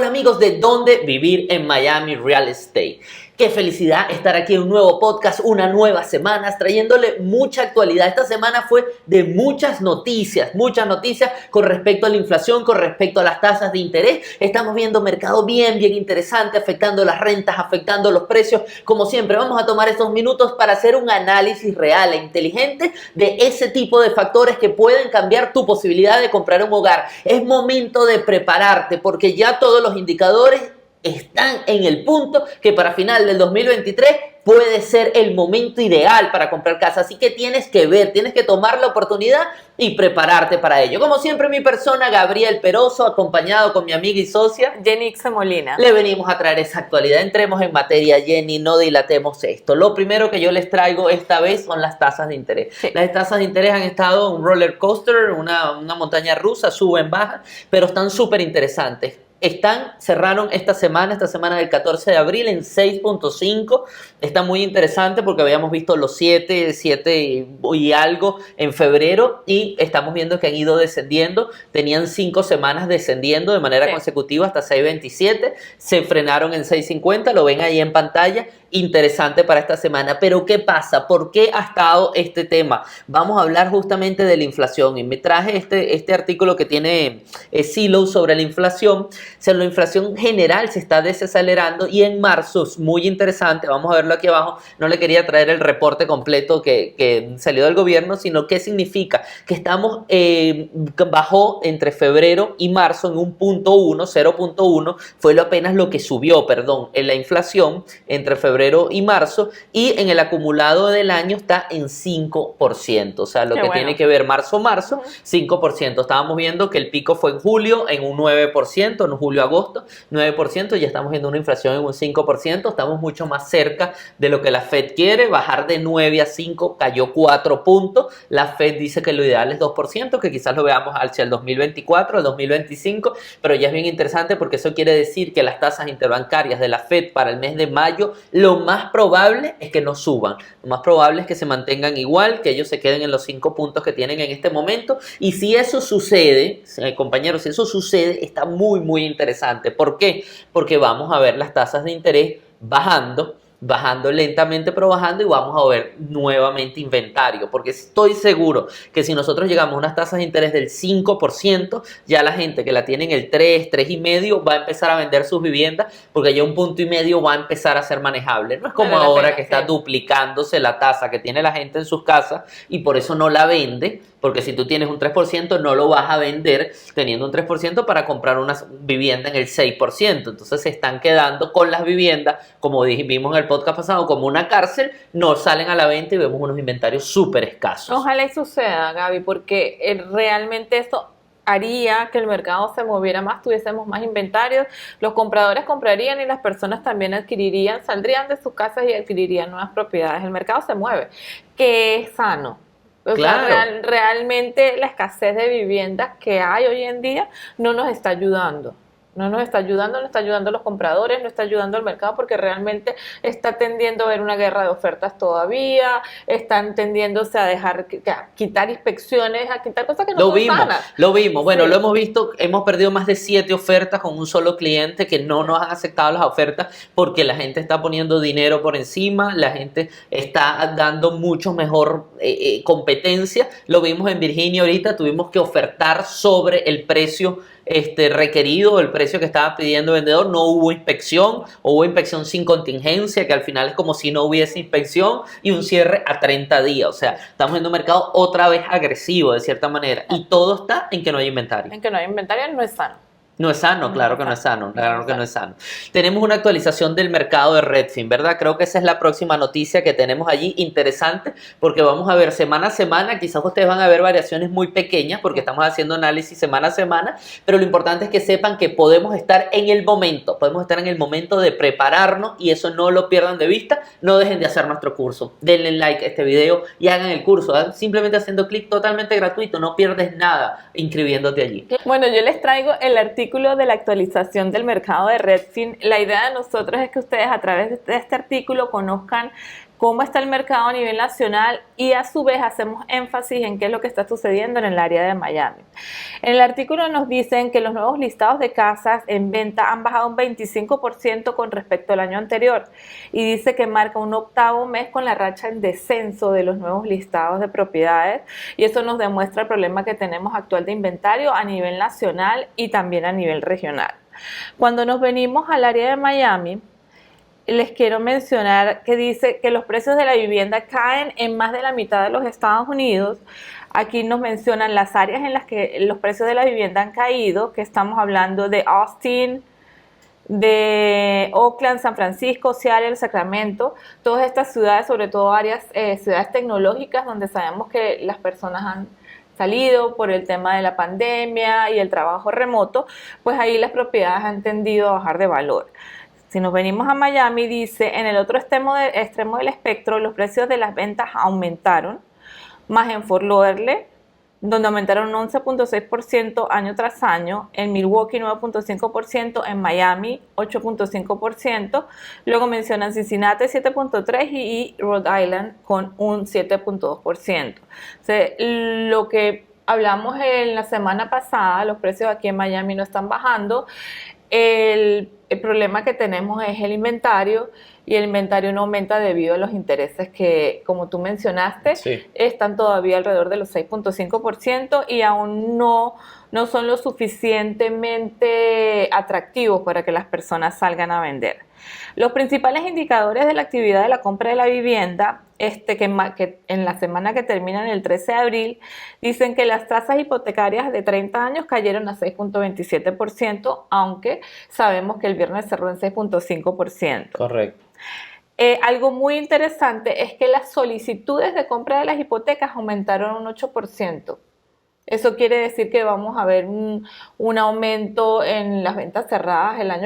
amigos de Dónde Vivir en Miami Real Estate. Qué felicidad estar aquí en un nuevo podcast, una nueva semana, trayéndole mucha actualidad. Esta semana fue de muchas noticias con respecto a la inflación, con respecto a las tasas de interés. Estamos viendo mercado bien interesante, afectando las rentas, afectando los precios. Como siempre, vamos a tomar estos minutos para hacer un análisis real e inteligente de ese tipo de factores que pueden cambiar tu posibilidad de comprar un hogar. Es momento de prepararte porque ya todos los indicadores están en el punto que para final del 2023 puede ser el momento ideal para comprar casa. Así que tienes que ver, tienes que tomar la oportunidad y prepararte para ello. Como siempre, mi persona, Gabriel Peroso, acompañado con mi amiga y socia Jenny Molina. Le venimos a traer esa actualidad. Entremos en materia, Jenny, no dilatemos esto. Lo primero que yo les traigo esta vez son las tasas de interés. Sí. Las tasas de interés han estado un roller coaster, una montaña rusa, suben, bajan, pero están súper interesantes. Cerraron esta semana del 14 de abril en 6.5. Está muy interesante porque habíamos visto los 7 y algo en febrero y estamos viendo que han ido descendiendo. Tenían 5 semanas descendiendo de manera consecutiva hasta 6.27. Se frenaron en 6.50, lo ven ahí en pantalla. Interesante para esta semana. Pero ¿qué pasa? ¿Por qué ha estado este tema? Vamos a hablar justamente de la inflación y me traje este artículo que tiene Zillow sobre la inflación. O sea, la inflación general se está desacelerando y en marzo es muy interesante. Vamos a verlo aquí abajo. No le quería traer el reporte completo que salió del gobierno, sino qué significa que estamos bajó entre febrero y marzo en un 0.1 fue apenas lo que subió, en la inflación entre febrero y marzo, y en el acumulado del año está en 5%, o sea, lo que tiene que ver marzo, 5%. Estábamos viendo que el pico fue en julio en un 9%, en julio-agosto, 9%, ya estamos viendo una inflación en un 5%, estamos mucho más cerca de lo que la Fed quiere, bajar de 9 a 5, cayó 4 puntos, la Fed dice que lo ideal es 2%, que quizás lo veamos hacia el 2024, el 2025, pero ya es bien interesante porque eso quiere decir que las tasas interbancarias de la Fed para el mes de mayo, lo más probable es que no suban, lo más probable es que se mantengan igual, que ellos se queden en los 5 puntos que tienen en este momento, y si eso sucede, compañeros, si eso sucede, está muy interesante. ¿Por qué? Porque vamos a ver las tasas de interés bajando lentamente, pero bajando, y vamos a ver nuevamente inventario, porque estoy seguro que si nosotros llegamos a unas tasas de interés del 5%, ya la gente que la tiene en el 3,5 va a empezar a vender sus viviendas, porque ya 1,5 va a empezar a ser manejable. No es como ahora que está duplicándose la tasa que tiene la gente en sus casas y por eso no la vende, porque si tú tienes un 3% no lo vas a vender teniendo un 3% para comprar una vivienda en el 6%. Entonces se están quedando con las viviendas, como vimos en el podcast pasado, como una cárcel, no salen a la venta y vemos unos inventarios súper escasos. Ojalá y suceda, Gaby, porque realmente esto haría que el mercado se moviera más, tuviésemos más inventarios, los compradores comprarían y las personas también adquirirían, saldrían de sus casas y adquirirían nuevas propiedades. El mercado se mueve, que es sano. Claro. O sea, realmente la escasez de viviendas que hay hoy en día no nos está ayudando. No está ayudando a los compradores, no está ayudando al mercado porque realmente está tendiendo a haber una guerra de ofertas todavía, están tendiéndose a quitar inspecciones, a quitar cosas que no son sanas. Lo vimos, bueno, lo hemos visto, hemos perdido más de 7 ofertas con un solo cliente que no nos han aceptado las ofertas porque la gente está poniendo dinero por encima, la gente está dando mucho mejor competencia. Lo vimos en Virginia ahorita, tuvimos que ofertar sobre el precio requerido, el precio que estaba pidiendo el vendedor. No hubo inspección, hubo inspección sin contingencia, que al final es como si no hubiese inspección, y un cierre a 30 días. O sea, estamos en un mercado otra vez agresivo de cierta manera, y todo está en que no hay inventario. En que no hay inventario no es sano. No es sano, claro que no es sano, claro que no es sano. Tenemos una actualización del mercado de Redfin, ¿verdad? Creo que esa es la próxima noticia que tenemos allí, interesante, porque vamos a ver semana a semana, quizás ustedes van a ver variaciones muy pequeñas, porque estamos haciendo análisis semana a semana, pero lo importante es que sepan que podemos estar en el momento de prepararnos, y eso no lo pierdan de vista. No dejen de hacer nuestro curso, denle like a este video y hagan el curso, ¿eh? Simplemente haciendo clic, totalmente gratuito, no pierdes nada inscribiéndote allí. Bueno, yo les traigo el artículo de la actualización del mercado de Redfin. La idea de nosotros es que ustedes a través de este artículo conozcan cómo está el mercado a nivel nacional y a su vez hacemos énfasis en qué es lo que está sucediendo en el área de Miami. En el artículo nos dicen que los nuevos listados de casas en venta han bajado un 25% con respecto al año anterior y dice que marca un octavo mes con la racha en descenso de los nuevos listados de propiedades, y eso nos demuestra el problema que tenemos actual de inventario a nivel nacional y también a nivel regional. Cuando nos venimos al área de Miami, les quiero mencionar que dice que los precios de la vivienda caen en más de la mitad de los Estados Unidos. Aquí nos mencionan las áreas en las que los precios de la vivienda han caído, que estamos hablando de Austin, de Oakland, San Francisco, Seattle, Sacramento, todas estas ciudades, sobre todo áreas, ciudades tecnológicas, donde sabemos que las personas han salido por el tema de la pandemia y el trabajo remoto, pues ahí las propiedades han tendido a bajar de valor. Si nos venimos a Miami, dice, en el otro extremo del espectro, los precios de las ventas aumentaron, más en Fort Lauderdale, donde aumentaron un 11.6% año tras año, en Milwaukee 9.5%, en Miami 8.5%, luego mencionan Cincinnati 7.3% y Rhode Island con un 7.2%. O sea, lo que hablamos en la semana pasada, los precios aquí en Miami no están bajando. El problema que tenemos es el inventario, y el inventario no aumenta debido a los intereses que, como tú mencionaste, Sí. están todavía alrededor de los 6.5% y aún no son lo suficientemente atractivos para que las personas salgan a vender. Los principales indicadores de la actividad de la compra de la vivienda, que en la semana que termina en el 13 de abril, dicen que las tasas hipotecarias de 30 años cayeron a 6.27%, aunque sabemos que el viernes cerró en 6.5%. Correcto. Algo muy interesante es que las solicitudes de compra de las hipotecas aumentaron un 8%. Eso quiere decir que vamos a ver un aumento en las ventas cerradas en las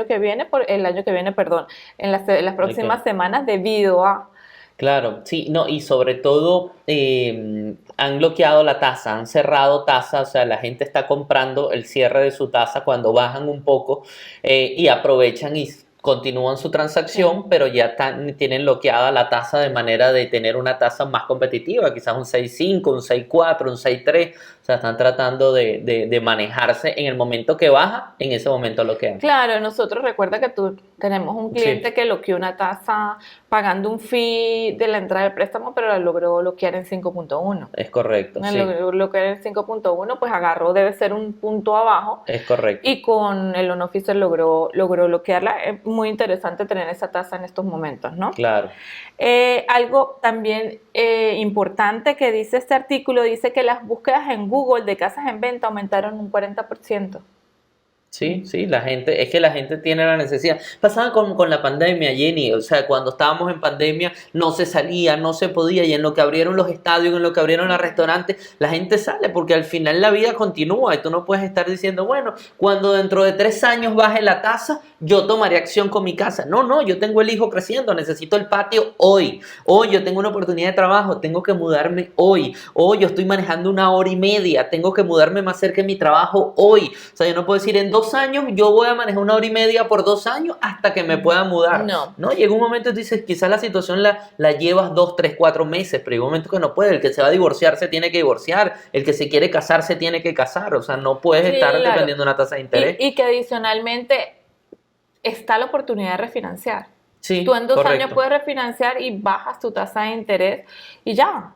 próximas semanas debido a... Claro, sí, no, y sobre todo han bloqueado la tasa, han cerrado tasa, o sea, la gente está comprando el cierre de su tasa cuando bajan un poco y aprovechan y continúan su transacción, pero ya tienen bloqueada la tasa de manera de tener una tasa más competitiva, quizás un 6.5, un 6.4, un 6.3, o sea, están tratando de manejarse en el momento que baja, en ese momento bloquean. Claro, nosotros recuerda que tenemos un cliente que bloqueó una tasa pagando un fee de la entrada del préstamo, pero la logró bloquear en 5.1. Es correcto, sí. Logró bloquear en 5.1, pues agarró, debe ser un punto abajo. Es correcto. Y con el loan officer logró bloquearla. Es muy interesante tener esa tasa en estos momentos, ¿no? Claro. Algo también importante que dice este artículo, dice que las búsquedas en Google de casas en venta aumentaron un 40%. Sí, la gente tiene la necesidad. Pasaba con la pandemia, Jenny, o sea, cuando estábamos en pandemia no se salía, no se podía, y en lo que abrieron los estadios, en lo que abrieron los restaurantes, la gente sale porque al final la vida continúa y tú no puedes estar diciendo, bueno, cuando dentro de 3 años baje la tasa, yo tomaré acción con mi casa. No, yo tengo el hijo creciendo, necesito el patio hoy. Hoy yo tengo una oportunidad de trabajo, tengo que mudarme hoy. Hoy yo estoy manejando 1 hora y media, tengo que mudarme más cerca de mi trabajo hoy. O sea, yo no puedo decir en 2 años yo voy a manejar 1 hora y media por 2 años hasta que me pueda mudar. No, llega un momento y tú dices, quizás la situación la llevas 2, 3, 4 meses, pero llega un momento que no puede. El que se va a divorciar se tiene que divorciar, el que se quiere casar se tiene que casar. O sea, no puedes estar dependiendo de una tasa de interés. Y que adicionalmente está la oportunidad de refinanciar. Sí, tú en 2 correcto. años puedes refinanciar y bajas tu tasa de interés y ya,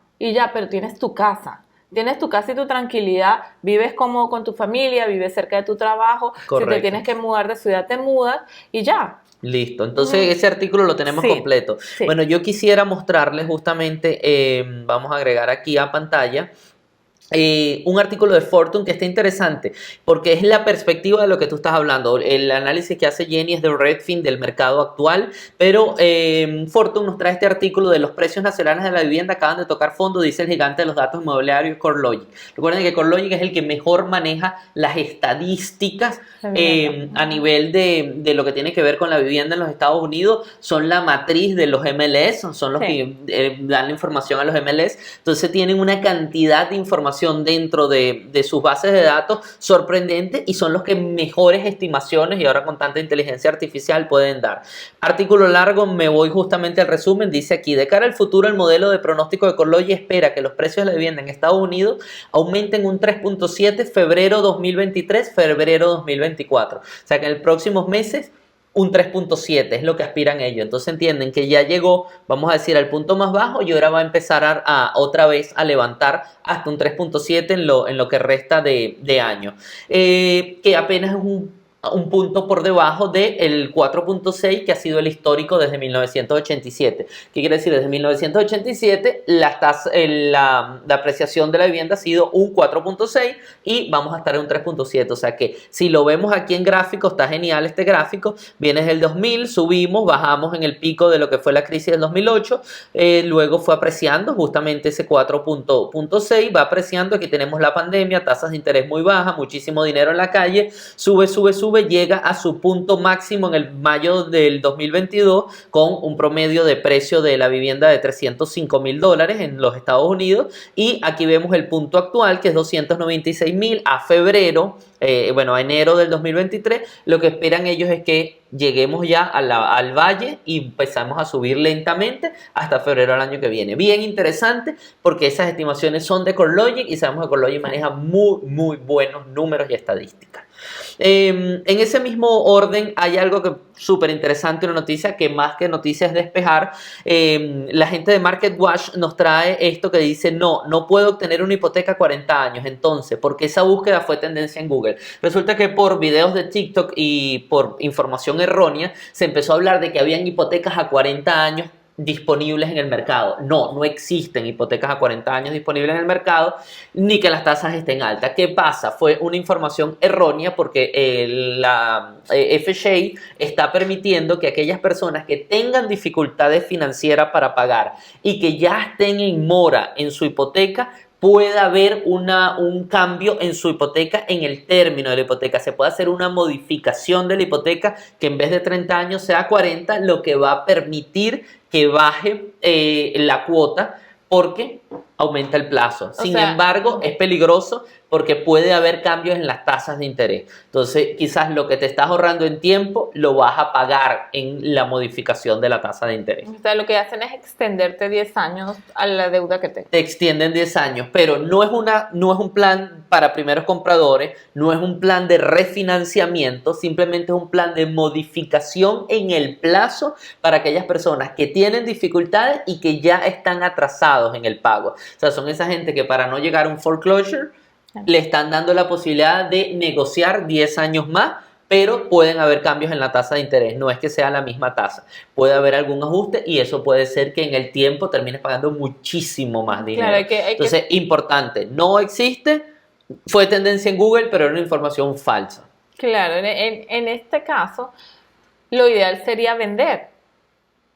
pero tienes tu casa. Tienes tu casa y tu tranquilidad, vives cómodo con tu familia, vives cerca de tu trabajo. Correcto. Si te tienes que mudar de ciudad, te mudas y ya. Listo, entonces ese artículo lo tenemos completo. Sí. Bueno, yo quisiera mostrarles justamente, vamos a agregar aquí a pantalla, un artículo de Fortune que está interesante porque es la perspectiva de lo que tú estás hablando. El análisis que hace Jenny es de Redfin, del mercado actual, pero Fortune nos trae este artículo de los precios nacionales de la vivienda acaban de tocar fondo, dice el gigante de los datos inmobiliarios CoreLogic. Recuerden que CoreLogic es el que mejor maneja las estadísticas a nivel de lo que tiene que ver con la vivienda en los Estados Unidos. Son la matriz de los MLS, son los que dan la información a los MLS, entonces tienen una cantidad de información información dentro de sus bases de datos sorprendente y son los que mejores estimaciones y ahora con tanta inteligencia artificial pueden dar. Artículo largo, me voy justamente al resumen, dice aquí, de cara al futuro el modelo de pronóstico de CoreLogic espera que los precios de la vivienda en Estados Unidos aumenten un 3.7 febrero 2023, febrero 2024. O sea que en los próximos meses un 3.7 es lo que aspiran ellos. Entonces entienden que ya llegó, vamos a decir, al punto más bajo y ahora va a empezar a otra vez a levantar hasta un 3.7 en lo que resta de año. Que apenas es un punto por debajo del 4.6 que ha sido el histórico desde 1987. ¿Qué quiere decir? Desde 1987 la apreciación de la vivienda ha sido un 4.6 y vamos a estar en un 3.7. O sea que si lo vemos aquí en gráfico, está genial este gráfico. Viene desde el 2000, subimos, bajamos en el pico de lo que fue la crisis del 2008, luego fue apreciando justamente ese 4.6, va apreciando. Aquí tenemos la pandemia, tasas de interés muy bajas, muchísimo dinero en la calle, sube, llega a su punto máximo en el mayo del 2022 con un promedio de precio de la vivienda de $305,000 en los Estados Unidos y aquí vemos el punto actual que es 296,000 a febrero, a enero del 2023. Lo que esperan ellos es que lleguemos ya al valle y empezamos a subir lentamente hasta febrero del año que viene. Bien interesante porque esas estimaciones son de CoreLogic y sabemos que CoreLogic maneja muy buenos números y estadísticas. En ese mismo orden hay algo que súper interesante, una noticia que más que noticias es despejar. La gente de MarketWatch nos trae esto que dice no puedo obtener una hipoteca a 40 años. Entonces, porque esa búsqueda fue tendencia en Google. Resulta que por videos de TikTok y por información errónea se empezó a hablar de que habían hipotecas a 40 años disponibles en el mercado. No existen hipotecas a 40 años disponibles en el mercado, ni que las tasas estén altas. ¿Qué pasa? Fue una información errónea porque la FHA está permitiendo que aquellas personas que tengan dificultades financieras para pagar y que ya estén en mora en su hipoteca, pueda haber un cambio en su hipoteca en el término de la hipoteca. Se puede hacer una modificación de la hipoteca que en vez de 30 años sea 40, lo que va a permitir que baje la cuota porque aumenta el plazo. Sin embargo, es peligroso porque puede haber cambios en las tasas de interés. Entonces, quizás lo que te estás ahorrando en tiempo lo vas a pagar en la modificación de la tasa de interés. O sea, lo que hacen es extenderte 10 años a la deuda que tengas. Te extienden 10 años, pero no es un plan para primeros compradores, no es un plan de refinanciamiento, simplemente es un plan de modificación en el plazo para aquellas personas que tienen dificultades y que ya están atrasados en el pago. O sea, son esa gente que para no llegar a un foreclosure le están dando la posibilidad de negociar 10 años más, pero pueden haber cambios en la tasa de interés. No es que sea la misma tasa. Puede haber algún ajuste y eso puede ser que en el tiempo termines pagando muchísimo más dinero. Claro, entonces, importante, no existe, fue tendencia en Google, pero era una información falsa. Claro, en este caso, lo ideal sería vender.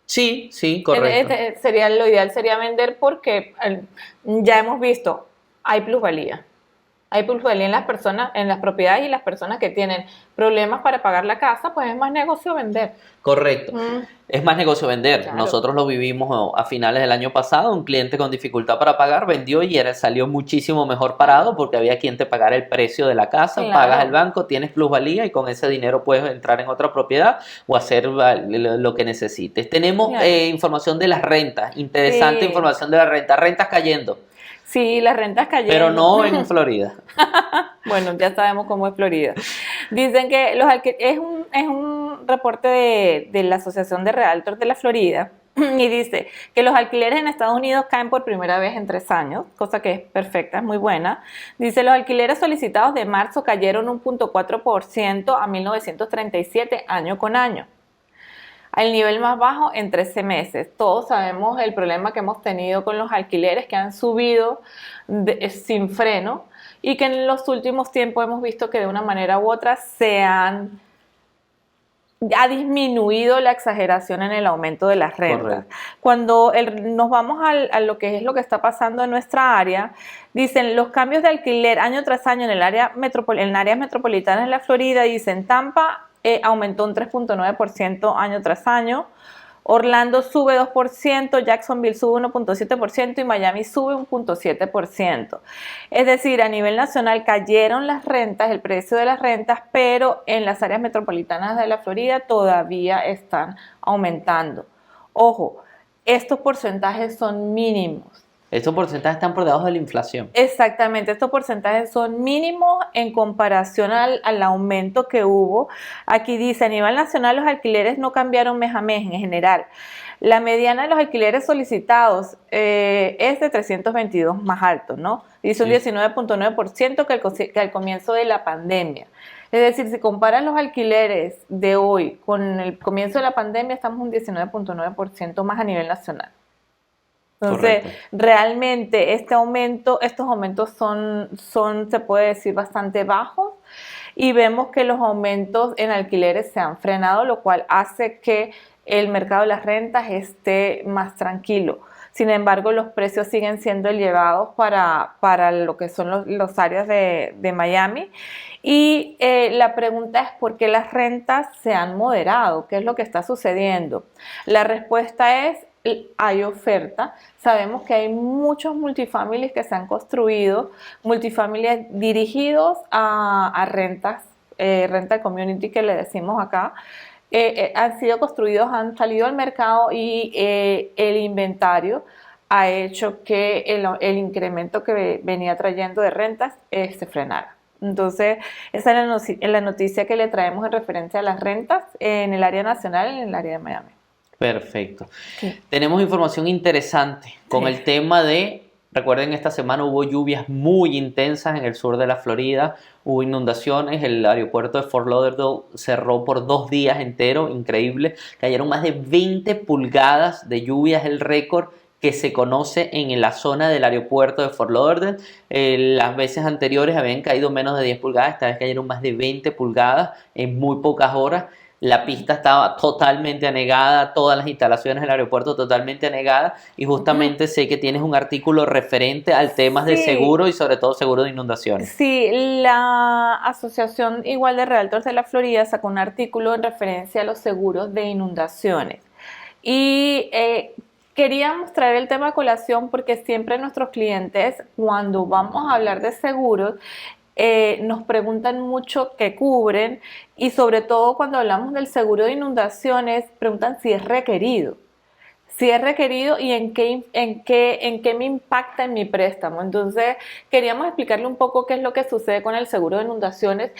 Sí, correcto. Lo ideal sería vender porque ya hemos visto, hay plusvalía. Hay plusvalía en las personas, en las propiedades y las personas que tienen problemas para pagar la casa, pues es más negocio vender. Correcto. Es más negocio vender. Claro. Nosotros lo vivimos a finales del año pasado. Un cliente con dificultad para pagar vendió y salió muchísimo mejor parado porque había quien te pagara el precio de la casa. Claro. Pagas el banco, tienes plusvalía y con ese dinero puedes entrar en otra propiedad o hacer lo que necesites. Tenemos información de las rentas. Interesante información de las rentas. Rentas cayendo. Sí, las rentas cayendo. Pero no en Florida. Bueno, ya sabemos cómo es Florida. Dicen que es un reporte de la Asociación de Realtors de la Florida y dice que los alquileres en Estados Unidos caen por primera vez en 3 años, cosa que es perfecta, es muy buena. Dice, los alquileres solicitados de marzo cayeron 1.4% a 1937 año con año. Al nivel más bajo en 13 meses. Todos sabemos el problema que hemos tenido con los alquileres que han subido sin freno y que en los últimos tiempos hemos visto que de una manera u otra ha disminuido la exageración en el aumento de las rentas. Correcto. Cuando nos vamos a lo que es lo que está pasando en nuestra área, dicen los cambios de alquiler año tras año en áreas metropolitanas de la Florida, dicen Tampa aumentó un 3.9% año tras año, Orlando sube 2%, Jacksonville sube 1.7% y Miami sube 1.7%. Es decir, a nivel nacional cayeron las rentas, el precio de las rentas, pero en las áreas metropolitanas de la Florida todavía están aumentando. Ojo, estos porcentajes son mínimos. Estos porcentajes están por debajo de la inflación. Exactamente, estos porcentajes son mínimos en comparación al aumento que hubo. Aquí dice, a nivel nacional los alquileres no cambiaron mes a mes en general. La mediana de los alquileres solicitados es de 322 más alto, ¿no? Dice un 19.9% que al comienzo de la pandemia. Es decir, si comparas los alquileres de hoy con el comienzo de la pandemia, estamos un 19.9% más a nivel nacional. Entonces, Correcto. realmente estos aumentos son, se puede decir, bastante bajos y vemos que los aumentos en alquileres se han frenado, lo cual hace que el mercado de las rentas esté más tranquilo. Sin embargo, los precios siguen siendo elevados para lo que son los áreas de Miami. Y la pregunta es ¿por qué las rentas se han moderado? ¿Qué es lo que está sucediendo? La respuesta es hay oferta. Sabemos que hay muchos multifamilies que se han construido, multifamilies dirigidos a rentas, rental community que le decimos acá. Han sido construidos, han salido al mercado y el inventario ha hecho que el incremento que venía trayendo de rentas se frenara. Entonces, esa es la noticia que le traemos en referencia a las rentas en el área nacional y en el área de Miami. Perfecto. Sí. Tenemos información interesante con el tema de, recuerden, esta semana hubo lluvias muy intensas en el sur de la Florida, hubo inundaciones, el aeropuerto de Fort Lauderdale cerró por 2 días enteros, increíble, cayeron más de 20 pulgadas de lluvia, es el récord que se conoce en la zona del aeropuerto de Fort Lauderdale. Las veces anteriores habían caído menos de 10 pulgadas, esta vez cayeron más de 20 pulgadas en muy pocas horas. La pista estaba totalmente anegada, todas las instalaciones del aeropuerto totalmente anegadas y justamente sé que tienes un artículo referente al tema de seguro y sobre todo seguro de inundaciones. Sí, la Asociación igual de Realtors de la Florida sacó un artículo en referencia a los seguros de inundaciones y queríamos traer el tema a colación porque siempre nuestros clientes cuando vamos a hablar de seguros nos preguntan mucho qué cubren y sobre todo cuando hablamos del seguro de inundaciones preguntan si es requerido y en qué me impacta en mi préstamo. Entonces queríamos explicarle un poco qué es lo que sucede con el seguro de inundaciones.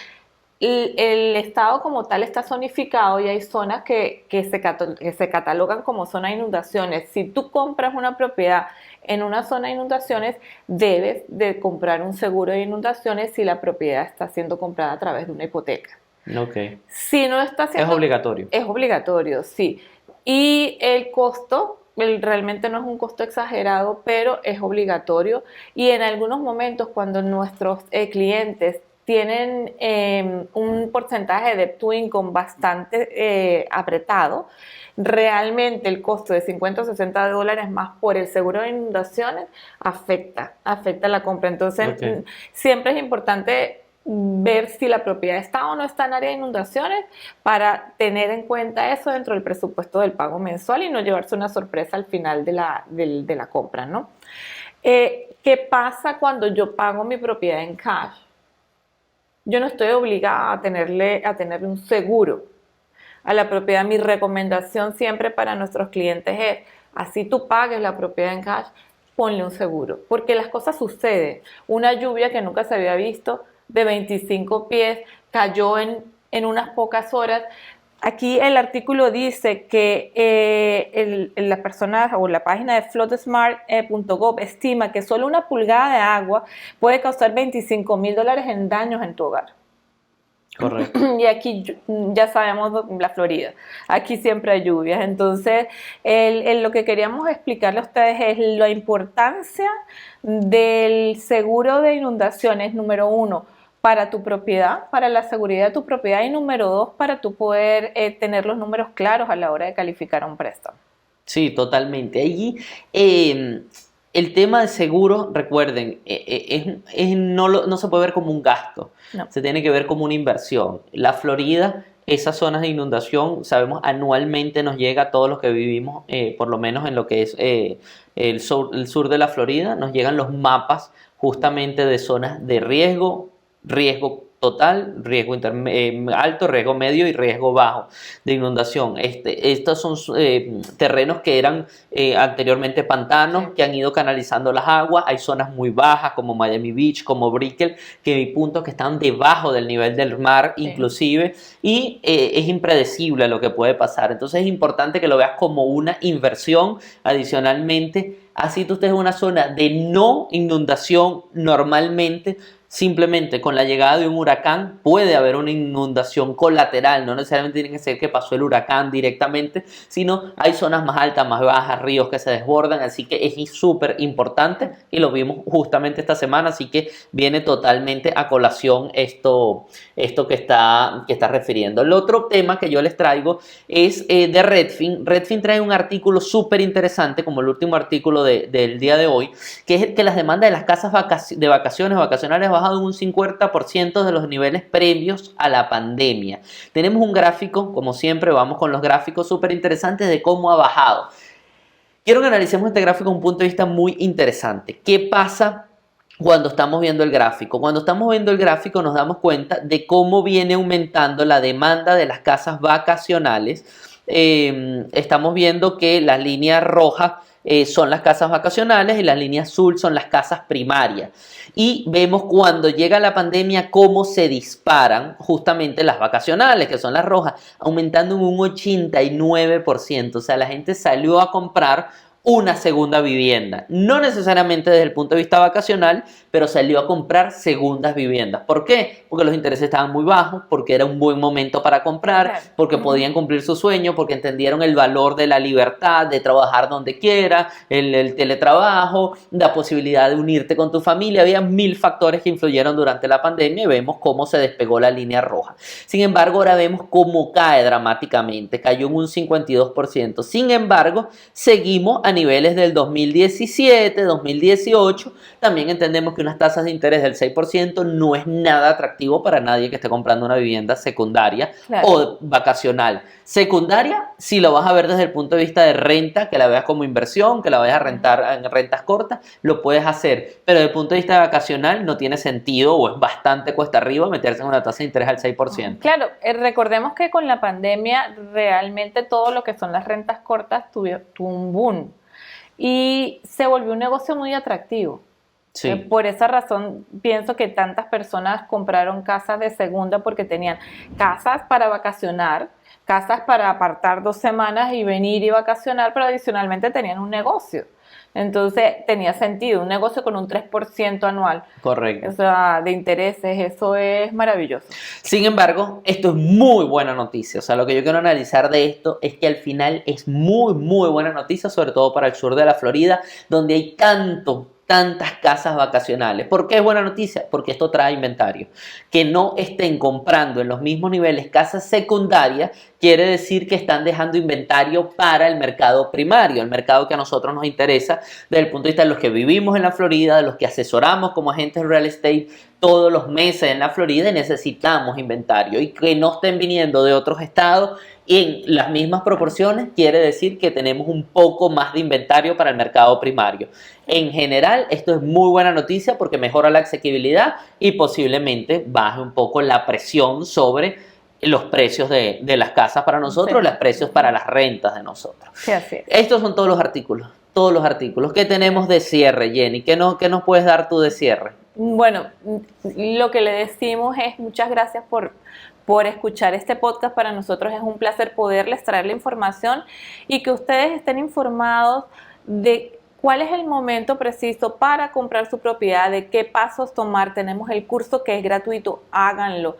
El estado como tal está zonificado y hay zonas que se catalogan como zona de inundaciones. Si tú compras una propiedad en una zona de inundaciones, debes de comprar un seguro de inundaciones si la propiedad está siendo comprada a través de una hipoteca. Okay. Si no está siendo, es obligatorio. Es obligatorio, sí. Y el costo realmente no es un costo exagerado, pero es obligatorio. Y en algunos momentos cuando nuestros clientes tienen un porcentaje de to income bastante apretado, realmente el costo de 50 o 60 dólares más por el seguro de inundaciones afecta la compra. Entonces, siempre es importante ver si la propiedad está o no está en área de inundaciones para tener en cuenta eso dentro del presupuesto del pago mensual y no llevarse una sorpresa al final de la compra, ¿no? ¿Qué pasa cuando yo pago mi propiedad en cash? Yo no estoy obligada a tenerle un seguro a la propiedad. Mi recomendación siempre para nuestros clientes es, así tú pagues la propiedad en cash, ponle un seguro, porque las cosas suceden. Una lluvia que nunca se había visto de 25 pies cayó en unas pocas horas. Aquí el artículo dice que la persona o la página de floodsmart.gov estima que solo una pulgada de agua puede causar $25,000 en daños en tu hogar. Correcto. Y aquí ya sabemos la Florida, aquí siempre hay lluvias. Entonces, lo que queríamos explicarle a ustedes es la importancia del seguro de inundaciones, número 1, para tu propiedad, para la seguridad de tu propiedad y número 2, para tú poder tener los números claros a la hora de calificar un préstamo. Sí, totalmente. Allí el tema de seguro, recuerden, no se puede ver como un gasto, No. se tiene que ver como una inversión. La Florida esas zonas de inundación, sabemos anualmente nos llega a todos los que vivimos, por lo menos en lo que es el sur de la Florida, nos llegan los mapas justamente de zonas de riesgo, riesgo total, riesgo alto, riesgo medio y riesgo bajo de inundación. Estos son terrenos que eran anteriormente pantanos, que han ido canalizando las aguas. Hay zonas muy bajas como Miami Beach, como Brickell, que hay puntos que están debajo del nivel del mar inclusive, y es impredecible lo que puede pasar. Entonces es importante que lo veas como una inversión. Adicionalmente, así tú estés en una zona de no inundación normalmente, simplemente con la llegada de un huracán puede haber una inundación colateral, no necesariamente tiene que ser que pasó el huracán directamente, sino hay zonas más altas, más bajas, ríos que se desbordan, así que es súper importante y lo vimos justamente esta semana, así que viene totalmente a colación esto que está refiriendo. El otro tema que yo les traigo es de Redfin. Redfin trae un artículo súper interesante, como el último artículo del día de hoy, que es que las demandas de las casas de vacaciones vacacionales bajado en un 50% de los niveles previos a la pandemia. Tenemos un gráfico, como siempre, vamos con los gráficos súper interesantes de cómo ha bajado. Quiero que analicemos este gráfico desde un punto de vista muy interesante. ¿Qué pasa cuando estamos viendo el gráfico? Cuando estamos viendo el gráfico nos damos cuenta de cómo viene aumentando la demanda de las casas vacacionales. Estamos viendo que las líneas rojas son las casas vacacionales y las líneas azul son las casas primarias. Y vemos cuando llega la pandemia cómo se disparan justamente las vacacionales, que son las rojas, aumentando en un 89%. O sea, la gente salió a comprar una segunda vivienda, no necesariamente desde el punto de vista vacacional, pero salió a comprar segundas viviendas. ¿Por qué? Porque los intereses estaban muy bajos, porque era un buen momento para comprar, porque podían cumplir su sueño, porque entendieron el valor de la libertad, de trabajar donde quiera, el teletrabajo, la posibilidad de unirte con tu familia. Había 1000 factores que influyeron durante la pandemia y vemos cómo se despegó la línea roja. Sin embargo, ahora vemos cómo cae dramáticamente, cayó en un 52%. Sin embargo, seguimos a niveles del 2017, 2018, también entendemos que unas tasas de interés del 6% no es nada atractivo para nadie que esté comprando una vivienda secundaria o vacacional. Secundaria, si lo vas a ver desde el punto de vista de renta, que la veas como inversión, que la vayas a rentar en rentas cortas, lo puedes hacer, pero desde el punto de vista vacacional no tiene sentido o es bastante cuesta arriba meterse en una tasa de interés al 6%. Claro, recordemos que con la pandemia realmente todo lo que son las rentas cortas tuvo un boom. Y se volvió un negocio muy atractivo. Sí. Por esa razón pienso que tantas personas compraron casas de segunda porque tenían casas para vacacionar, casas para apartar 2 semanas y venir y vacacionar, pero adicionalmente tenían un negocio. Entonces tenía sentido, un negocio con un 3% anual. Correcto. O sea, de intereses, eso es maravilloso. Sin embargo, esto es muy buena noticia. O sea, lo que yo quiero analizar de esto es que al final es muy, muy buena noticia, sobre todo para el sur de la Florida, donde hay tantas casas vacacionales. ¿Por qué es buena noticia? Porque esto trae inventario. Que no estén comprando en los mismos niveles casas secundarias quiere decir que están dejando inventario para el mercado primario, el mercado que a nosotros nos interesa desde el punto de vista de los que vivimos en la Florida, de los que asesoramos como agentes real estate todos los meses en la Florida y necesitamos inventario. Y que no estén viniendo de otros estados en las mismas proporciones quiere decir que tenemos un poco más de inventario para el mercado primario. En general, esto es muy buena noticia porque mejora la asequibilidad y posiblemente baje un poco la presión sobre los precios de las casas para nosotros, sí, los precios para las rentas de nosotros. Sí, así es. Estos son todos los artículos. ¿Qué tenemos de cierre, Jenny? ¿Qué nos puedes dar tú de cierre? Bueno, lo que le decimos es muchas gracias por escuchar este podcast. Para nosotros es un placer poderles traer la información y que ustedes estén informados de cuál es el momento preciso para comprar su propiedad, de qué pasos tomar. Tenemos el curso que es gratuito, háganlo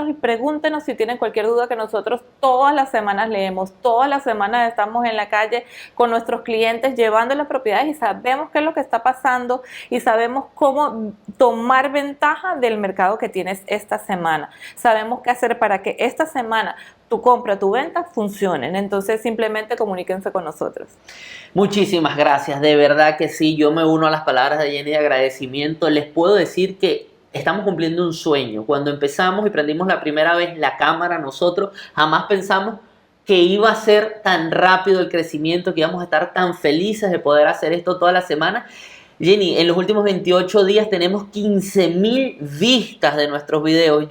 y pregúntenos si tienen cualquier duda, que nosotros todas las semanas leemos, todas las semanas estamos en la calle con nuestros clientes llevando las propiedades y sabemos qué es lo que está pasando y sabemos cómo tomar ventaja del mercado que tienes esta semana. Sabemos qué hacer para que esta semana tu compra, tu venta funcionen. Entonces simplemente comuníquense con nosotros. Muchísimas gracias, de verdad que sí, yo me uno a las palabras de Jenny de agradecimiento. Les puedo decir que estamos cumpliendo un sueño. Cuando empezamos y prendimos la primera vez la cámara, nosotros jamás pensamos que iba a ser tan rápido el crecimiento, que íbamos a estar tan felices de poder hacer esto toda la semana. Jenny, en los últimos 28 días tenemos 15.000 vistas de nuestros videos.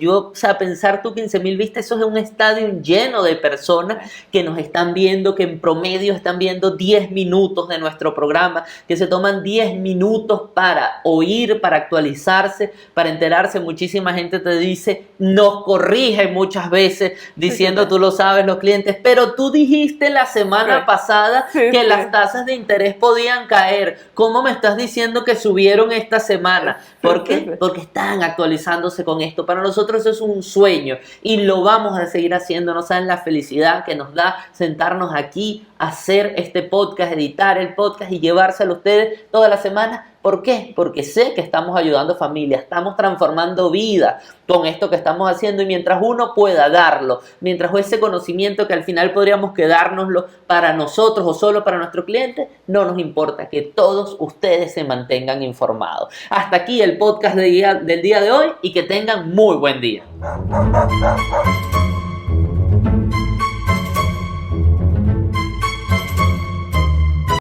Pensar tú 15.000 vistas, eso es un estadio lleno de personas que nos están viendo, que en promedio están viendo 10 minutos de nuestro programa, que se toman 10 minutos para oír, para actualizarse, para enterarse. Muchísima gente te dice, nos corrige muchas veces, diciendo, tú lo sabes, los clientes, pero tú dijiste la semana pasada que las tasas de interés podían caer. ¿Cómo me estás diciendo que subieron esta semana? ¿Por qué? Porque están actualizándose con esto. Para nosotros eso es un sueño y lo vamos a seguir haciendo. No saben la felicidad que nos da sentarnos aquí, hacer este podcast, editar el podcast y llevárselo a ustedes toda la semana. ¿Por qué? Porque sé que estamos ayudando familias, estamos transformando vidas con esto que estamos haciendo, y mientras uno pueda darlo, mientras ese conocimiento que al final podríamos quedárnoslo para nosotros o solo para nuestro cliente, no nos importa, que todos ustedes se mantengan informados. Hasta aquí el podcast del día de hoy y que tengan muy buen día.